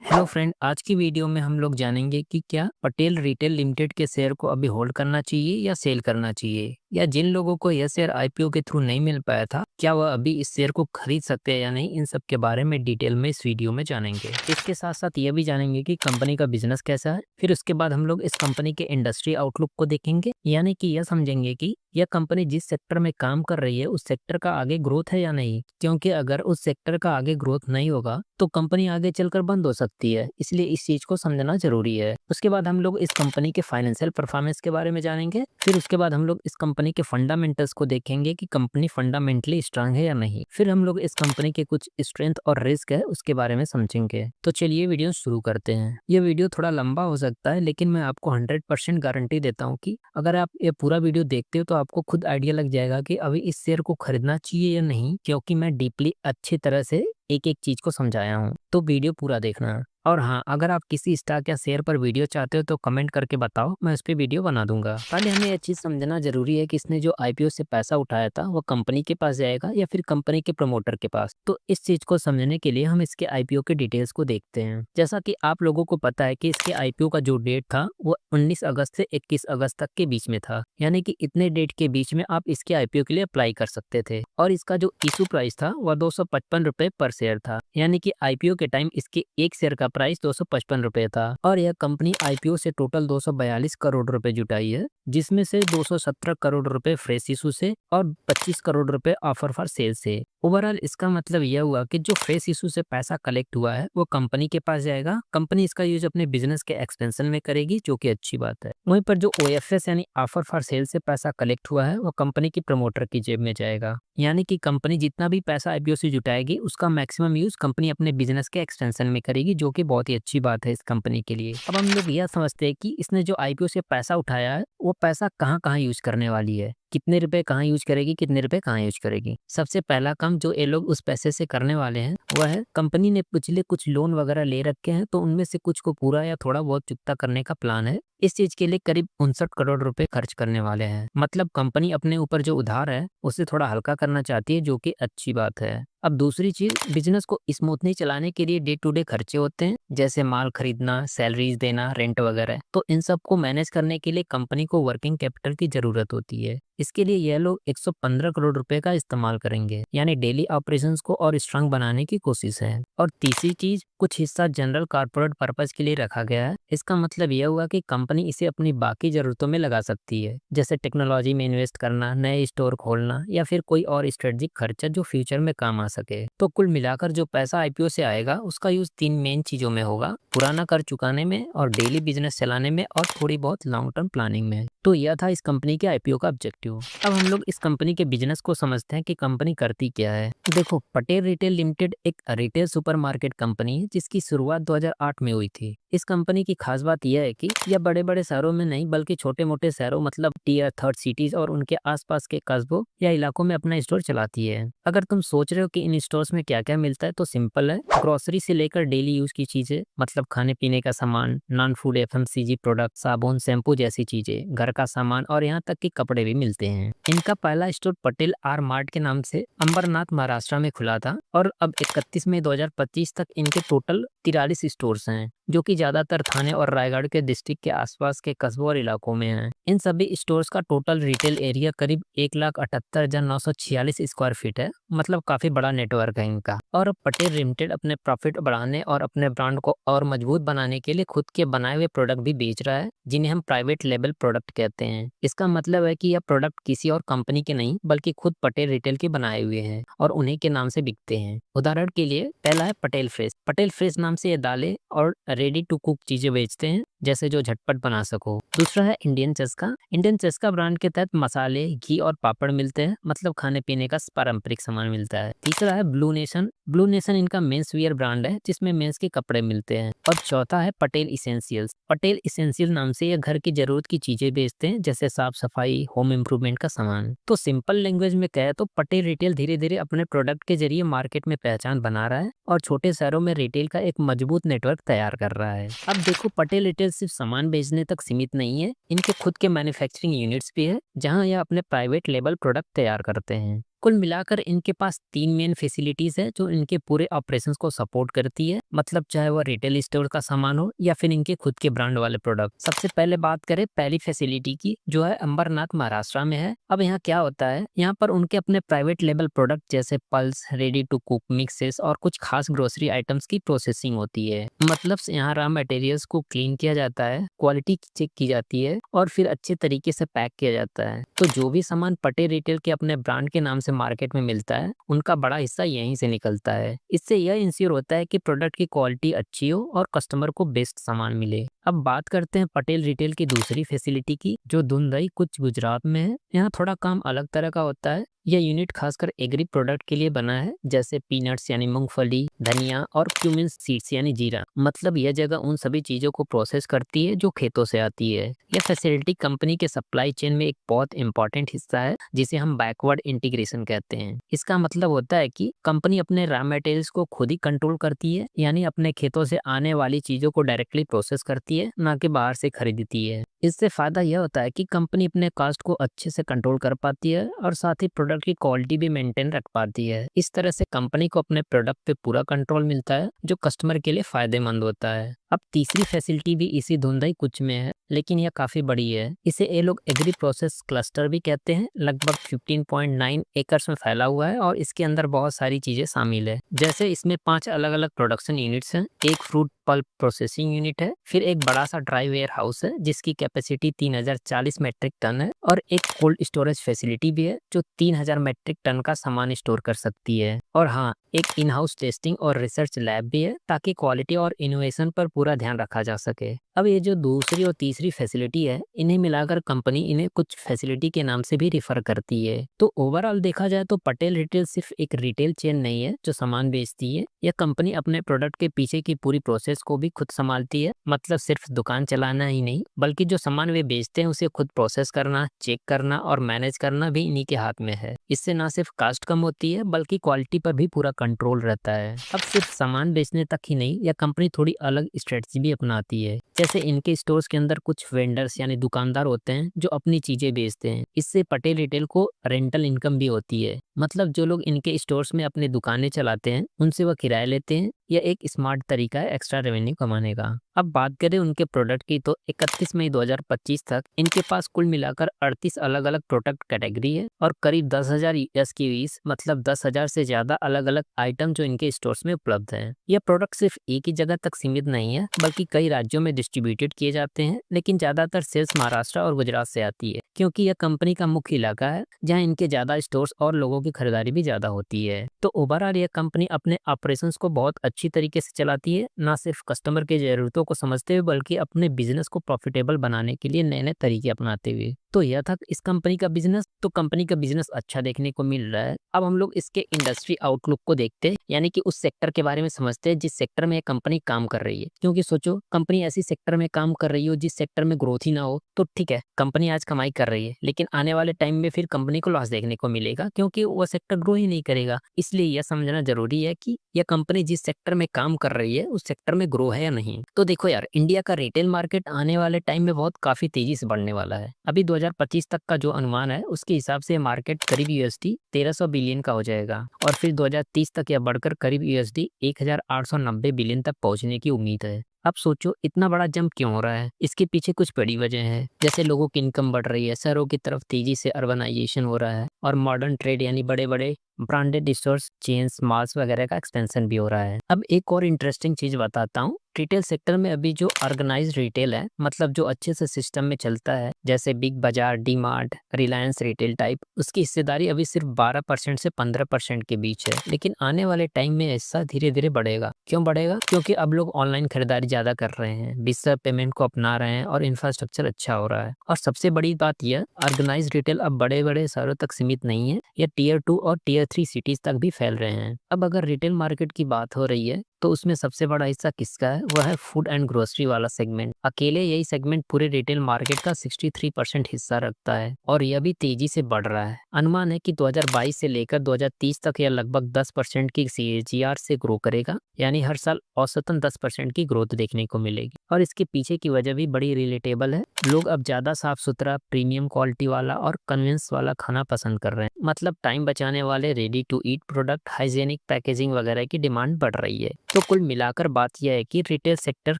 Hello friend, आज की video में हम लोग जानेंगे कि क्या पटेल रिटेल लिमिटेड के शेयर को अभी होल्ड करना चाहिए या सेल करना चाहिए, या जिन लोगों को यह शेयर आईपीओ के थ्रू नहीं मिल पाया था क्या वह अभी इस शेयर को खरीद सकते हैं या नहीं। इन सब के बारे में डिटेल में इस वीडियो में जानेंगे। इसके साथ साथ यह भी जानेंगे कि कंपनी का बिजनेस कैसा है। फिर उसके बाद हम लोग इस कंपनी के इंडस्ट्री आउटलुक को देखेंगे, यानी कि यह समझेंगे कि यह कंपनी जिस सेक्टर में काम कर रही है उस सेक्टर का आगे ग्रोथ है या नहीं, क्योंकि अगर उस सेक्टर का आगे ग्रोथ नहीं होगा तो कंपनी आगे चलकर बंद हो सकती है। इसलिए इस चीज को समझना जरूरी है। उसके बाद हम लोग इस कंपनी के फाइनेंशियल परफॉर्मेंस के बारे में जानेंगे। फिर उसके बाद हम लोग इस कंपनी के फंडामेंटल्स को देखेंगे कि कंपनी फंडामेंटली स्ट्रांग है या नहीं। फिर हम लोग इस कंपनी के कुछ स्ट्रेंथ और रिस्क है उसके बारे में समझेंगे। तो चलिए वीडियो शुरू करते हैं। ये वीडियो थोड़ा लंबा हो सकता है, लेकिन मैं आपको 100% गारंटी देता हूँ कि अगर आप ये पूरा वीडियो देखते हो तो आपको खुद आइडिया लग जाएगा कि अभी इस शेयर को खरीदना चाहिए या नहीं, क्योंकि मैं डीपली अच्छी तरह से एक एक चीज को समझाया हूँ। तो वीडियो पूरा देखना। और हाँ, अगर आप किसी स्टॉक या शेयर पर वीडियो चाहते हो तो कमेंट करके बताओ, मैं उस पर वीडियो बना दूंगा। पहले हमें यह चीज समझना जरूरी है कि इसने जो आईपीओ से पैसा उठाया था वो कंपनी के पास जाएगा या फिर कंपनी के प्रमोटर के पास। तो इस चीज को समझने के लिए हम इसके आईपीओ के डिटेल्स को देखते हैं। जैसा कि आप लोगों को पता है कि इसके आईपीओ का जो डेट था वो 19 अगस्त से 21 अगस्त तक के बीच में था, यानी कि इतने डेट के बीच में आप इसके आईपीओ के लिए अप्लाई कर सकते थे। और इसका जो इशू प्राइस था वह 255 रुपए पर शेयर था, यानी कि आईपीओ के टाइम इसके एक शेयर का प्राइस 255 रुपए था। और यह कंपनी आईपीओ से टोटल 242 करोड़ रुपए जुटाई है, जिसमें से 217 करोड़ रुपए फ्रेश इशू से और 25 करोड़ रुपए ऑफर फॉर सेल से। ओवरऑल इसका मतलब यह हुआ कि जो फ्रेश इशू से पैसा कलेक्ट हुआ है वो कंपनी के पास जाएगा। कंपनी इसका यूज अपने बिजनेस के एक्सपेंशन में करेगी, जो कि अच्छी बात है। वहीं पर जो ओएफएस यानी ऑफर फॉर सेल से पैसा कलेक्ट हुआ है वो कंपनी की प्रमोटर की जेब में जाएगा, यानी कि कंपनी जितना भी पैसा आईपीओ से जुटाएगी उसका मैक्सिमम यूज कंपनी अपने बिजनेस के एक्सटेंशन में करेगी, जो कि बहुत ही अच्छी बात है इस कंपनी के लिए। अब हम लोग यह समझते हैं कि इसने जो आईपीओ से पैसा उठाया है वो पैसा कहाँ कहाँ यूज करने वाली है, कितने रुपए कहाँ यूज करेगी, कितने रुपए कहाँ यूज करेगी। सबसे पहला काम जो ये लोग उस पैसे से करने वाले हैं वह है, कंपनी ने पिछले कुछ लोन वगैरह ले रखे हैं तो उनमें से कुछ को पूरा या थोड़ा बहुत चुकता करने का प्लान है। इस चीज के लिए करीब 59 करोड़ रुपए खर्च करने वाले हैं। मतलब कंपनी अपने ऊपर जो उधार है उसे थोड़ा हल्का करना चाहती है, जो कि अच्छी बात है। अब दूसरी चीज, बिजनेस को स्मूथली चलाने के लिए डे टू डे खर्चे होते हैं, जैसे माल खरीदना, सैलरीज देना, रेंट वगैरह। तो इन सब को मैनेज करने के लिए कंपनी को वर्किंग कैपिटल की जरूरत होती है। इसके लिए यह लोग 115 करोड़ रुपए का इस्तेमाल करेंगे, यानी डेली ऑपरेशंस को और स्ट्रांग बनाने की कोशिश है। और तीसरी चीज, कुछ हिस्सा जनरल कॉर्पोरेट पर्पज के लिए रखा गया है। इसका मतलब यह हुआ कि कंपनी इसे अपनी बाकी जरूरतों में लगा सकती है, जैसे टेक्नोलॉजी में इन्वेस्ट करना, नए स्टोर खोलना, या फिर कोई और स्ट्रेटेजिक खर्चा जो फ्यूचर में काम आ सके। तो कुल मिलाकर जो पैसा आईपीओ से आएगा उसका यूज तीन मेन चीजों में होगा, पुराना कर चुकाने में, और डेली बिजनेस चलाने में, और थोड़ी बहुत लॉन्ग टर्म प्लानिंग में। तो यह था इस कंपनी के आईपीओ का ऑब्जेक्टिव। अब हम लोग इस कंपनी के बिजनेस को समझते हैं कि कंपनी करती क्या है। देखो, पटेल रिटेल लिमिटेड एक रिटेल सुपरमार्केट कंपनी है जिसकी शुरुआत 2008 में हुई थी। इस कंपनी की खास बात यह है कि यह बड़े बड़े शहरों में नहीं बल्कि छोटे मोटे शहरों, मतलब टीयर थर्ड सिटीज और उनके आसपास के कस्बों या इलाकों में अपना स्टोर चलाती है। अगर तुम सोच रहे हो कि इन स्टोर्स में क्या क्या मिलता है तो सिंपल है। ग्रोसरी से लेकर डेली यूज की चीजें, मतलब खाने पीने का सामान, नॉन फूड एफएमसीजी प्रोडक्ट, साबुन, शैम्पू जैसी चीजें, घर का सामान, और यहाँ तक कि कपड़े भी मिलते हैं। इनका पहला स्टोर पटेल आर मार्ट के नाम से अंबरनाथ, महाराष्ट्र में खुला था, और अब 31 मई 2025 तक इनके टोटल 43 स्टोर्स हैं, जो कि ज्यादातर थाने और रायगढ़ के डिस्ट्रिक्ट के आसपास के कस्बों और इलाकों में हैं। इन सभी स्टोर्स का टोटल रिटेल एरिया करीब 1,78,946 स्क्वायर फीट है, मतलब काफी बड़ा नेटवर्क है इनका। और अब पटेल लिमिटेड अपने प्रॉफिट बढ़ाने और अपने ब्रांड को और मजबूत बनाने के लिए खुद के बनाए हुए प्रोडक्ट भी बेच रहा है, जिन्हें हम प्राइवेट लेबल प्रोडक्ट कहते हैं। इसका मतलब है कि यह प्रोडक्ट किसी और कंपनी के नहीं बल्कि खुद पटेल रिटेल के बनाए हुए हैं और उन्हीं के नाम से बिकते हैं। उदाहरण के लिए पहला है पटेल फ्रेश। पटेल फ्रेश नाम से ये दालें और रेडी टू कुक चीजें बेचते हैं, जैसे जो झटपट बना सको। दूसरा है इंडियन चस्का। इंडियन चस्का ब्रांड के तहत मसाले, घी और पापड़ मिलते हैं, मतलब खाने पीने का पारंपरिक सामान मिलता है। तीसरा है ब्लू नेशन। ब्लू नेशन इनका मेंस वियर ब्रांड है जिसमें मेंस के कपड़े मिलते हैं। और चौथा है पटेल इसेंशियल्स। पटेल इसेंशियल नाम से ये घर की जरूरत की चीजें बेचते हैं, जैसे साफ सफाई, होम इम्प्रूवमेंट का सामान। तो सिंपल लैंग्वेज में कहे तो पटेल रिटेल धीरे धीरे अपने प्रोडक्ट के जरिए मार्केट में पहचान बना रहा है और छोटे शहरों में रिटेल का एक मजबूत नेटवर्क तैयार कर रहा है। अब देखो, पटेल रिटेल सिर्फ सामान बेचने तक सीमित नहीं है, इनके खुद के मैन्युफैक्चरिंग यूनिट्स भी है जहां यह अपने प्राइवेट लेबल प्रोडक्ट तैयार करते हैं। कुल मिलाकर इनके पास 3 मेन फैसिलिटीज है जो इनके पूरे ऑपरेशंस को सपोर्ट करती है, मतलब चाहे वो रिटेल स्टोर का सामान हो या फिर इनके खुद के ब्रांड वाले प्रोडक्ट। सबसे पहले बात करें पहली फैसिलिटी की, जो है अंबरनाथ महाराष्ट्र में है। अब यहाँ क्या होता है, यहाँ पर उनके अपने प्राइवेट लेबल प्रोडक्ट जैसे pulse, ready to cook mixes और कुछ खास ग्रोसरी आइटम्स की प्रोसेसिंग होती है। मतलब यहाँ रॉ मटेरियल्स को क्लीन किया जाता है, क्वालिटी चेक की जाती है और फिर अच्छे तरीके से पैक किया जाता है। तो जो भी सामान पटेल रिटेल के अपने ब्रांड के नाम से मार्केट में मिलता है, उनका बड़ा हिस्सा यहीं से निकलता है। इससे यह इंश्योर होता है कि प्रोडक्ट की क्वालिटी अच्छी हो और कस्टमर को बेस्ट सामान मिले। अब बात करते हैं पटेल रिटेल की दूसरी फैसिलिटी की, जो धुंधई कुछ गुजरात में है। यहाँ थोड़ा काम अलग तरह का होता है। यह यूनिट खासकर एग्री प्रोडक्ट के लिए बना है, जैसे पीनट्स यानी मूंगफली, धनिया और क्यूमिन सीड्स यानी जीरा। मतलब यह जगह उन सभी चीजों को प्रोसेस करती है जो खेतों से आती है। यह फैसिलिटी कंपनी के सप्लाई चेन में एक बहुत इंपॉर्टेंट हिस्सा है, जिसे हम बैकवर्ड इंटीग्रेशन कहते हैं। इसका मतलब होता है कि कंपनी अपने रॉ मटेरियल्स को खुद ही कंट्रोल करती है, यानी अपने खेतों से आने वाली चीजों को डायरेक्टली प्रोसेस करती है, ना कि बाहर से खरीदती है। इससे फायदा यह होता है कि कंपनी अपने कॉस्ट को अच्छे से कंट्रोल कर पाती है और साथ ही प्रोडक्ट की क्वालिटी भी मेंटेन रख पाती है। इस तरह से कंपनी को अपने प्रोडक्ट पे पूरा कंट्रोल मिलता है, जो कस्टमर के लिए फायदेमंद होता है। अब तीसरी फैसिलिटी भी इसी धुंधई कुछ में है, लेकिन यह काफी बड़ी है। इसे ये लोग एग्री प्रोसेस क्लस्टर भी कहते हैं। लगभग 15.9 एकर्स में फैला हुआ है और इसके अंदर बहुत सारी चीजें शामिल है। जैसे इसमें 5 अलग अलग प्रोडक्शन यूनिट्स हैं, एक फ्रूट पल्प प्रोसेसिंग यूनिट है, फिर एक बड़ा सा ड्राई वेयर हाउस है जिसकी कैपेसिटी 3040 मेट्रिक टन है, और एक कोल्ड स्टोरेज फैसिलिटी भी है जो 3000 मेट्रिक टन का सामान स्टोर कर सकती है। और हाँ, एक इन हाउस टेस्टिंग और रिसर्च लैब भी है, ताकि क्वालिटी और इनोवेशन पर पूरा ध्यान रखा जा सके। अब ये जो दूसरी और तीसरी फैसिलिटी है, इन्हें मिलाकर कंपनी इन्हें कुछ फैसिलिटी के नाम से भी रिफर करती है। तो ओवरऑल देखा जाए तो पटेल रिटेल सिर्फ एक रिटेल चेन नहीं है जो सामान बेचती है। यह कंपनी अपने प्रोडक्ट के पीछे की पूरी प्रोसेस को भी खुद संभालती है। मतलब सिर्फ दुकान चलाना ही नहीं, बल्कि जो सामान वे बेचते हैं उसे खुद प्रोसेस करना, चेक करना और मैनेज करना भी इन्हीं के हाथ में है। इससे ना सिर्फ कास्ट कम होती है, बल्कि क्वालिटी पर भी पूरा कंट्रोल रहता है। अब सिर्फ सामान बेचने तक ही नहीं, यह कंपनी थोड़ी अलग स्ट्रेटजी भी अपनाती है। जैसे इनके स्टोर्स के अंदर कुछ वेंडर्स यानी दुकानदार होते हैं जो अपनी चीजें बेचते हैं। इससे पटेल रिटेल को रेंटल इनकम भी होती है। मतलब जो लोग इनके स्टोर्स में अपनी दुकानें चलाते हैं, उनसे वह किराया लेते हैं। यह एक स्मार्ट तरीका है एक्स्ट्रा रेवेन्यू कमाने का। अब बात करें उनके प्रोडक्ट की, तो 31 मई 2025 तक इनके पास कुल मिलाकर 38 अलग अलग प्रोडक्ट कैटेगरी है और करीब 10,000 SKUs, मतलब 10,000 से ज्यादा अलग अलग आइटम जो इनके स्टोर्स में उपलब्ध हैं। यह प्रोडक्ट सिर्फ एक ही जगह तक सीमित नहीं है, बल्कि कई राज्यों में डिस्ट्रीब्यूटेड किए जाते हैं। लेकिन ज्यादातर सेल्स महाराष्ट्र और गुजरात से आती है, क्योंकि यह कंपनी का मुख्य इलाका है जहाँ इनके ज्यादा स्टोर्स और लोगों की खरीदारी भी ज्यादा होती है। तो ओवरऑल यह कंपनी अपने ऑपरेशंस को बहुत अच्छी तरीके से चलाती है, ना सिर्फ कस्टमर के जरूरतों को समझते हुए, बल्कि अपने बिजनेस को प्रॉफिटेबल बनाने के लिए नए नए तरीके अपनाते हुए। तो यह था इस कंपनी का बिजनेस। तो कंपनी का बिजनेस अच्छा देखने को मिल रहा है। अब हम लोग इसके इंडस्ट्री आउटलुक को देखते हैं, यानी कि उस सेक्टर के बारे में समझते हैं जिस सेक्टर में कंपनी काम कर रही है। क्योंकि सोचो, कंपनी ऐसी सेक्टर में काम कर रही हो जिस सेक्टर में ग्रोथ ही ना हो, तो ठीक है, कंपनी आज कमाई कर रही है, लेकिन आने वाले टाइम में फिर कंपनी को लॉस देखने को मिलेगा, क्योंकि वो सेक्टर ग्रो ही नहीं करेगा। इसलिए यह समझना जरूरी है कि यह कंपनी जिस सेक्टर में काम कर रही है उस सेक्टर में ग्रो है या नहीं। तो देखो यार, इंडिया का रिटेल मार्केट आने वाले टाइम में बहुत काफी तेजी से बढ़ने वाला है। अभी 2025 तक का जो अनुमान है, उसके हिसाब से मार्केट करीब USD 1300 बिलियन का हो जाएगा, और फिर 2030 तक यह बढ़कर करीब USD 1890 बिलियन तक पहुंचने की उम्मीद है। अब सोचो, इतना बड़ा जंप क्यों हो रहा है? इसके पीछे कुछ बड़ी वजह है। जैसे लोगों की इनकम बढ़ रही है, शहरों की तरफ तेजी से अर्बनाइजेशन हो रहा है, और मॉडर्न ट्रेड यानी बड़े बड़े ब्रांडेड स्टोर्स, चेन्स, मॉल्स वगैरह का एक्सपेंशन भी हो रहा है। अब एक और इंटरेस्टिंग चीज बताता हूँ। रिटेल सेक्टर में अभी जो ऑर्गेनाइज्ड रिटेल है, मतलब जो अच्छे से सिस्टम में चलता है, जैसे बिग बाजार, D mart, Reliance retail type, उसकी हिस्सेदारी अभी सिर्फ 12% से 15% के बीच है। लेकिन आने वाले टाइम में ऐसा धीरे धीरे बढ़ेगा। क्यों बढ़ेगा? क्योंकि अब लोग ऑनलाइन खरीदारी ज्यादा कर रहे हैं, डिजिटल पेमेंट को अपना रहे हैं, और इंफ्रास्ट्रक्चर अच्छा हो रहा है। और सबसे बड़ी बात यह, ऑर्गेनाइज्ड रिटेल अब बड़े बड़े शहरों तक सीमित नहीं है, यह Tier 2 और Tier 3 सिटीज तक भी फैल रहे हैं। अब अगर रिटेल मार्केट की बात हो रही है, तो उसमें सबसे बड़ा हिस्सा किसका है? वह है फूड एंड ग्रोसरी वाला सेगमेंट। अकेले यही सेगमेंट पूरे रिटेल मार्केट का 63% हिस्सा रखता है और यह भी तेजी से बढ़ रहा है। अनुमान है कि 2022 से लेकर 2030 तक यह लगभग 10% की CAGR से ग्रो करेगा, यानी हर साल औसतन 10% की ग्रोथ देखने को मिलेगी। और इसके पीछे की वजह भी बड़ी रिलेटेबल है। लोग अब ज्यादा साफ सुथरा, प्रीमियम क्वालिटी वाला और कन्वीनियंस वाला खाना पसंद कर रहे हैं। मतलब टाइम बचाने वाले ready to eat product, hygienic packaging वगैरह की डिमांड बढ़ रही है। तो कुल मिलाकर बात यह है कि रिटेल सेक्टर,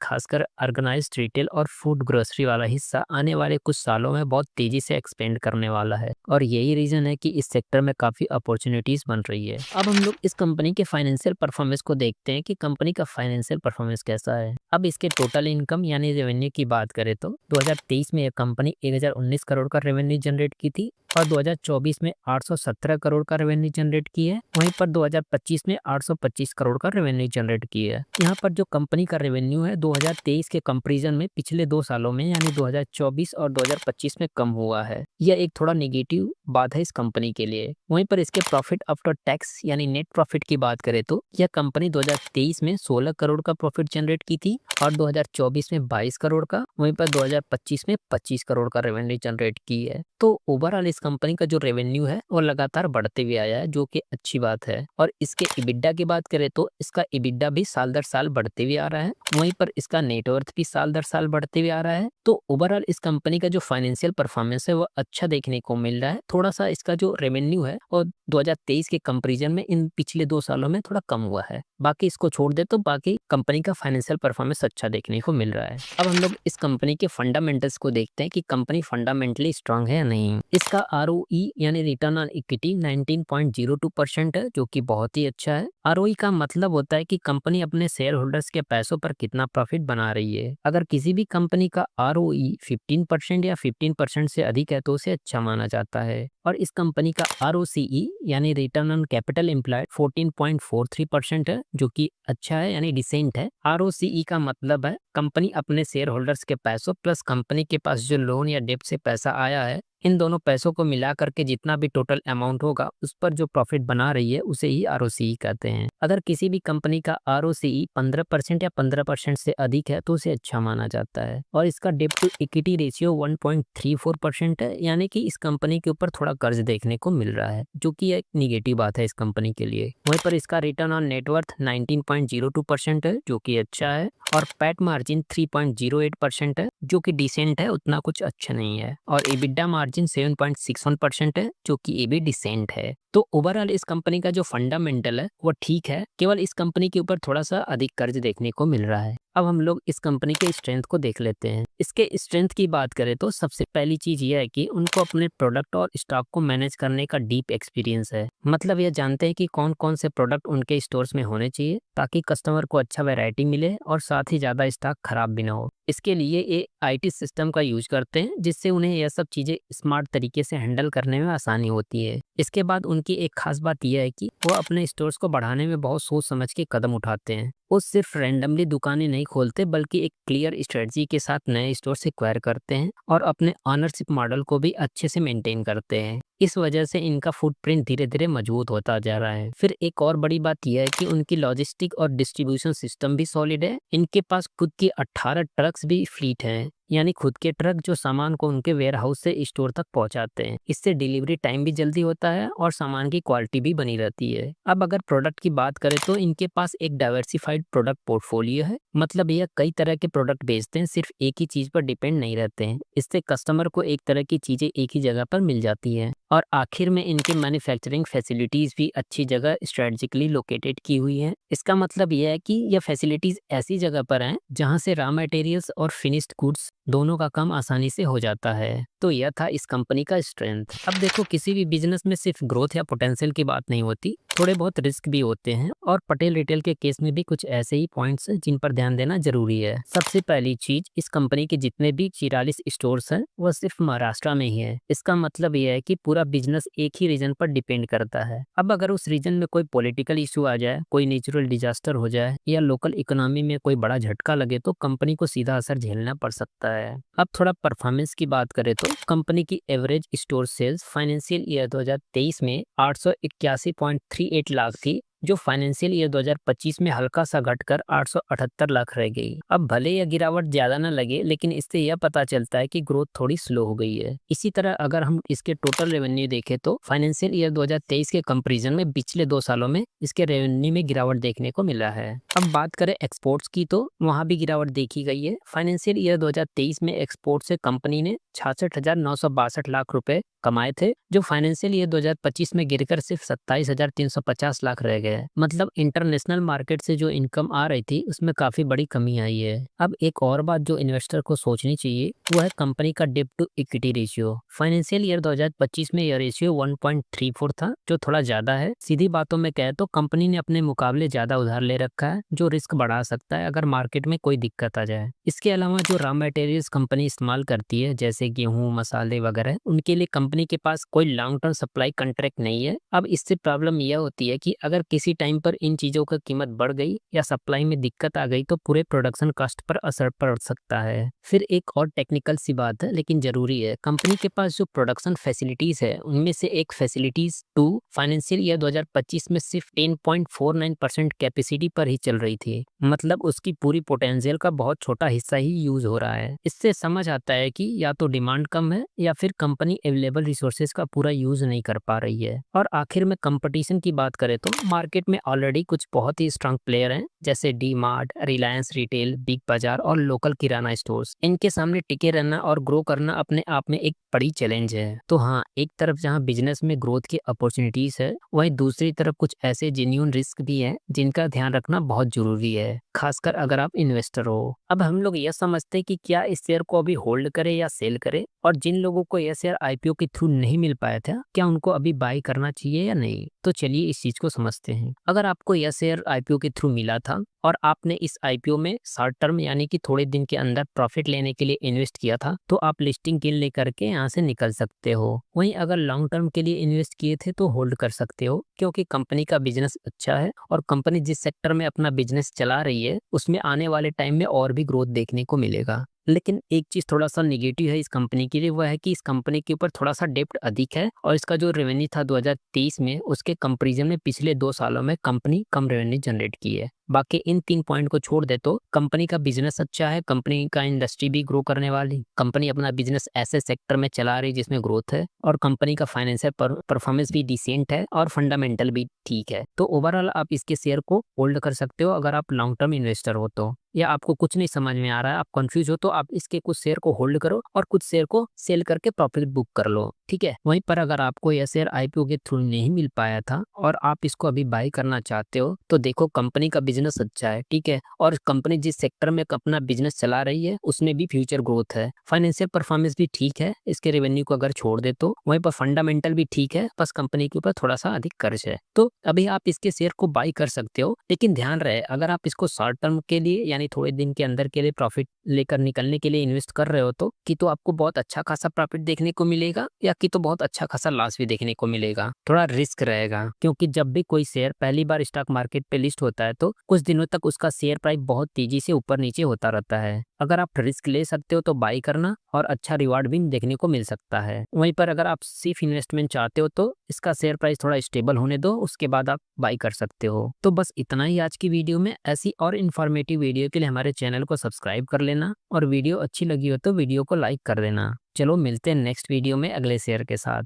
खासकर ऑर्गेनाइज्ड रिटेल और फूड ग्रोसरी वाला हिस्सा, आने वाले कुछ सालों में बहुत तेजी से एक्सपेंड करने वाला है और यही रीजन है कि इस सेक्टर में काफी अपॉर्चुनिटीज बन रही है। अब हम लोग इस कंपनी के फाइनेंशियल परफॉर्मेंस को देखते हैं कि कंपनी का फाइनेंशियल परफॉर्मेंस कैसा है। अब इसके टोटल इनकम यानी रेवेन्यू की बात करें तो 2023 में यह कंपनी 1019 करोड़ का रेवेन्यू जनरेट की थी और 2024 में 817 करोड़ का रेवेन्यू जनरेट की है। वहीं पर 2025 में 825 करोड़ का रेवेन्यू जनरेट की है। यहाँ पर जो कंपनी का रेवेन्यू है 2023 के कंपैरिजन में पिछले 2 सालों में यानी 2024 और 2025 में कम हुआ है। यह एक थोड़ा नेगेटिव बात है इस कंपनी के लिए। वहीं पर इसके प्रॉफिट आफ्टर टैक्स यानी नेट प्रॉफिट की बात करें तो यह कंपनी 2023 में 16 करोड़ का प्रॉफिट जनरेट की थी और 2024 में 22 करोड़ का, वहीं पर 2025 में 25 करोड़ का रेवेन्यू जनरेट की है। तो ओवरऑल इस कंपनी का जो रेवेन्यू है वो लगातार बढ़ते हुए आया है, जो कि अच्छी बात है। और इसके इबिड्डा की बात करें तो इसका इबिड्डा भी साल दर साल बढ़ते हुए आ रहा है। वहीं पर इसका नेटवर्थ भी साल दर साल बढ़ते हुए आ रहा है। तो ओवरऑल इस कंपनी का जो फाइनेंशियल परफॉर्मेंस है वो अच्छा देखने को मिल रहा है। थोड़ा सा इसका जो रेवेन्यू है और 2023 के कंपैरिजन में इन पिछले 2 सालों में थोड़ा कम हुआ है। बाकी इसको छोड़ दे तो बाकी कंपनी का फाइनेंशियल परफॉर्मेंस अच्छा देखने को मिल रहा है। अब हम लोग इस कंपनी के फंडामेंटल्स को देखते हैं कि कंपनी फंडामेंटली स्ट्रांग है या नहीं। इसका ROE यानी रिटर्न ऑन इक्विटी 19.02% है, जो कि बहुत ही अच्छा है। ROE का मतलब होता है कि कंपनी अपने शेयर होल्डर्स के पैसों पर कितना प्रॉफिट बना रही है। अगर किसी भी कंपनी का ROE 15% या 15% से अधिक है तो उसे अच्छा माना जाता है। और इस कंपनी का ROCE यानी रिटर्न ऑन कैपिटल एम्प्लॉयड 14.43% है, जो कि अच्छा है यानी डिसेंट है। ROCE का मतलब है कंपनी अपने शेयर होल्डर्स के पैसों प्लस कंपनी के पास जो लोन या डेब्ट से पैसा आया है, इन दोनों पैसों को मिला करके जितना भी टोटल अमाउंट होगा उस पर जो प्रॉफिट बना रही है उसे ही ROCE कहते हैं। अगर किसी भी कंपनी का ROCE 15% या 15% से अधिक है तो उसे अच्छा माना जाता है। और इसका डेब्ट टू इक्विटी रेशियो 1.34% है, यानी कि इस कंपनी के ऊपर थोड़ा कर्ज देखने को मिल रहा है, जो कि एक निगेटिव बात है इस कंपनी के लिए। वहीं पर इसका रिटर्न ऑन नेटवर्थ 19.02% है, जो कि अच्छा है। और पैट मार्जिन 3.08% है, जो कि डिसेंट है, उतना कुछ अच्छा नहीं है। और एबिडा मार्जिन 7.61% है, जो कि ये भी डिसेंट है। तो ओवरऑल इस कंपनी का जो फंडामेंटल है वो ठीक है, केवल इस कंपनी के ऊपर थोड़ा सा अधिक कर्ज देखने को मिल रहा है। अब हम लोग इस कंपनी के स्ट्रेंथ को देख लेते हैं। इसके स्ट्रेंथ की बात करें तो सबसे पहली चीज ये है कि उनको अपने प्रोडक्ट और स्टॉक को मैनेज करने का डीप एक्सपीरियंस है। मतलब ये जानते हैं कि कौन कौन से प्रोडक्ट उनके स्टोर्स में होने चाहिए ताकि कस्टमर को अच्छा वैरायटी मिले और साथ ही ज्यादा स्टॉक खराब भी ना हो। इसके लिए ये IT सिस्टम का यूज करते हैं, जिससे उन्हें यह सब चीजें स्मार्ट तरीके से हैंडल करने में आसानी होती है। इसके बाद उनकी एक खास बात यह है कि वो अपने स्टोर्स को बढ़ाने में बहुत सोच समझ के कदम उठाते हैं। वो सिर्फ रैंडमली दुकानें नहीं खोलते, बल्कि एक क्लियर स्ट्रेटजी के साथ नए स्टोर एक्वायर करते हैं और अपने ऑनरशिप मॉडल को भी अच्छे से मेंटेन करते हैं। इस वजह से इनका फुटप्रिंट धीरे धीरे मजबूत होता जा रहा है। फिर एक और बड़ी बात यह है कि उनकी लॉजिस्टिक और डिस्ट्रीब्यूशन सिस्टम भी सॉलिड है। इनके पास खुद की 18 ट्रक्स भी फ्लीट हैं, यानी खुद के ट्रक जो सामान को उनके वेयर हाउस से स्टोर तक पहुंचाते हैं। इससे डिलीवरी टाइम भी जल्दी होता है और सामान की क्वालिटी भी बनी रहती है। अब अगर प्रोडक्ट की बात करें तो इनके पास एक डाइवर्सिफाइड प्रोडक्ट पोर्टफोलियो है। मतलब यह कई तरह के प्रोडक्ट बेचते हैं, सिर्फ एक ही चीज पर डिपेंड नहीं रहते हैं। इससे कस्टमर को एक तरह की चीजें एक ही जगह पर मिल जाती है। और आखिर में इनके मैन्युफैक्चरिंग फैसिलिटीज भी अच्छी जगह स्ट्रेटेजिकली लोकेटेड की हुई है। इसका मतलब यह है कि यह फैसिलिटीज ऐसी जगह पर हैं जहां से रॉ मटेरियल्स और फिनिश्ड गुड्स दोनों का काम आसानी से हो जाता है। तो यह था इस कंपनी का स्ट्रेंथ। अब देखो, किसी भी बिजनेस में सिर्फ ग्रोथ या पोटेंशियल की बात नहीं होती, थोड़े बहुत रिस्क भी होते हैं। और पटेल रिटेल के केस में भी कुछ ऐसे ही पॉइंट्स हैं जिन पर ध्यान देना जरूरी है। सबसे पहली चीज, इस कंपनी के जितने भी 44 स्टोर्स हैं वह सिर्फ महाराष्ट्र में ही है। इसका मतलब यह है कि पूरा बिजनेस एक ही रीजन पर डिपेंड करता है। अब अगर उस रीजन में कोई पॉलिटिकल इशू आ जाए, कोई नेचुरल डिजास्टर हो जाए या लोकल इकोनॉमी में कोई बड़ा झटका लगे तो कंपनी को सीधा असर झेलना पड़ सकता है। अब थोड़ा परफॉर्मेंस की बात करें तो कंपनी की average store sales financial year 2023 में 881.38 लाख थी, जो फाइनेंशियल ईयर 2025 में हल्का सा घटकर 878 लाख रह गई। अब भले यह गिरावट ज्यादा न लगे, लेकिन इससे यह पता चलता है कि ग्रोथ थोड़ी स्लो हो गई है। इसी तरह अगर हम इसके टोटल रेवेन्यू देखें तो फाइनेंशियल ईयर 2023 के कंपैरिजन में पिछले 2 सालों में इसके रेवेन्यू में गिरावट देखने को मिला है। अब बात करें एक्सपोर्ट्स की तो वहां भी गिरावट देखी गई है। फाइनेंशियल ईयर 2023 में एक्सपोर्ट से कंपनी ने 66,962 लाख रुपए कमाए थे, जो फाइनेंशियल ईयर 2025 में गिरकर सिर्फ 27,350 लाख रह गए। मतलब इंटरनेशनल मार्केट से जो इनकम आ रही थी उसमें काफी बड़ी कमी आई है। अब एक और बात जो इन्वेस्टर को सोचनी चाहिए वो है कंपनी का डेब्ट to equity ratio. Financial year 2025 में यह रेशियो 1.34 था, जो थोड़ा ज्यादा है। सीधी बातों में कहे तो कंपनी ने अपने मुकाबले ज्यादा उधार ले रखा है, जो रिस्क बढ़ा सकता है अगर मार्केट में कोई दिक्कत आ जाए। इसके अलावा जो रॉ मटेरियल्स कंपनी इस्तेमाल करती है जैसे गेहूं, मसाले वगैरह, उनके लिए कंपनी के पास कोई लॉन्ग टर्म सप्लाई कॉन्ट्रैक्ट नहीं है। अब इससे प्रॉब्लम यह होती है कि अगर किसी टाइम पर इन चीजों का कीमत बढ़ गई या सप्लाई में दिक्कत आ गई तो पूरे प्रोडक्शन कॉस्ट पर असर पड़ सकता है। फिर एक और टेक्निकल सी बात है लेकिन जरूरी है, कंपनी के पास जो प्रोडक्शन फैसिलिटीज है उनमें से एक फैसिलिटीज 2 फाइनेंशियल ईयर 2025 में सिर्फ 10.49% कैपेसिटी पर ही चल रही थी। मतलब उसकी पूरी पोटेंशियल का बहुत छोटा हिस्सा ही यूज हो रहा है। इससे समझ आता है कि या तो डिमांड कम है या फिर कंपनी अवेलेबल रिसोर्सेज का पूरा यूज नहीं कर पा रही है। और आखिर में कंपटीशन की बात करें तो मार्केट में ऑलरेडी कुछ बहुत ही स्ट्रांग प्लेयर हैं जैसे D mart, Reliance retail, big बाजार और लोकल किराना स्टोर्स। इनके सामने टिके रहना और ग्रो करना अपने आप में एक बड़ी चैलेंज है। तो हाँ, एक तरफ जहाँ बिजनेस में ग्रोथ की अपॉर्चुनिटीज है, वहीं दूसरी तरफ कुछ ऐसे जेन्युइन रिस्क भी हैं जिनका ध्यान रखना बहुत जरूरी है, खासकर अगर आप इन्वेस्टर हो। अब हम लोग यह समझते हैं कि क्या इस शेयर को अभी होल्ड करें या सेल करें, और जिन लोगों को यह शेयर आईपीओ के थ्रू नहीं मिल पाया था क्या उनको अभी बाय करना चाहिए या नहीं। तो चलिए इस चीज को समझते हैं। अगर आपको यह शेयर आईपीओ के थ्रू मिला था और आपने इस आईपीओ में शॉर्ट टर्म यानी कि थोड़े दिन के अंदर प्रॉफिट लेने के लिए इन्वेस्ट किया था, तो आप लिस्टिंग गेन लेकर के यहाँ से निकल सकते हो। वहीं अगर लॉन्ग टर्म के लिए इन्वेस्ट किए थे तो होल्ड कर सकते हो, क्योंकि कंपनी का बिजनेस अच्छा है और कंपनी जिस सेक्टर में अपना बिजनेस चला रही है उसमें आने वाले टाइम में और भी ग्रोथ देखने को मिलेगा। लेकिन एक चीज थोड़ा सा निगेटिव है इस कंपनी के लिए, वह है कि इस कंपनी के ऊपर थोड़ा सा डेब्ट अधिक है और इसका जो रेवेन्यू था 2023 में उसके कंपैरिजन में पिछले 2 सालों में कंपनी कम रेवेन्यू जनरेट की है। बाकी इन 3 पॉइंट को छोड़ दे तो कंपनी का बिजनेस अच्छा है, कंपनी का इंडस्ट्री भी ग्रो करने वाली, कंपनी अपना बिजनेस ऐसे सेक्टर में चला रही जिसमें ग्रोथ है, और कंपनी का फाइनेंशियल परफॉर्मेंस भी डिसेंट है और फंडामेंटल भी ठीक है। तो ओवरऑल आप इसके शेयर को होल्ड कर सकते हो अगर आप लॉन्ग टर्म इन्वेस्टर हो तो। या आपको कुछ नहीं समझ में आ रहा है, आप कंफ्यूज हो, तो आप इसके कुछ शेयर को होल्ड करो और कुछ शेयर को सेल करके प्रॉफिट बुक कर लो, ठीक है। वहीं पर अगर आपको यह शेयर आईपीओ के थ्रू नहीं मिल पाया था और आप इसको अभी बाय करना चाहते हो, तो देखो कंपनी का बिजनेस अच्छा है, ठीक है, और कंपनी जिस सेक्टर में अपना बिजनेस चला रही है उसमें भी फ्यूचर ग्रोथ है, फाइनेंशियल परफॉर्मेंस भी ठीक है इसके रेवेन्यू को अगर छोड़ दे तो, वहीं पर फंडामेंटल भी ठीक है, बस कंपनी के ऊपर थोड़ा सा अधिक कर्ज है। तो अभी आप इसके शेयर को बाय कर सकते हो, लेकिन ध्यान रहे अगर आप इसको शॉर्ट टर्म के लिए यानी थोड़े दिन के अंदर के लिए प्रॉफिट लेकर निकलने के लिए इन्वेस्ट कर रहे हो तो कि तो आपको बहुत अच्छा खासा प्रॉफिट देखने को मिलेगा या कि तो बहुत अच्छा खासा लॉस भी देखने को मिलेगा। थोड़ा रिस्क रहेगा, क्योंकि जब भी कोई शेयर पहली बार स्टॉक मार्केट पे लिस्ट होता है तो कुछ दिनों तक उसका शेयर प्राइस बहुत तेजी से ऊपर नीचे होता रहता है। अगर आप रिस्क ले सकते हो तो बाई करना और अच्छा रिवार्ड भी देखने को मिल सकता है। वहीं पर अगर आप सिर्फ इन्वेस्टमेंट चाहते हो तो इसका शेयर प्राइस थोड़ा स्टेबल होने दो, उसके बाद आप बाई कर सकते हो। तो बस इतना ही आज की वीडियो में। ऐसी और इन्फॉर्मेटिव वीडियो के लिए हमारे चैनल को सब्सक्राइब कर लेना और वीडियो अच्छी लगी हो तो वीडियो को लाइक कर देना। चलो मिलते हैं नेक्स्ट वीडियो में अगले शेयर के साथ।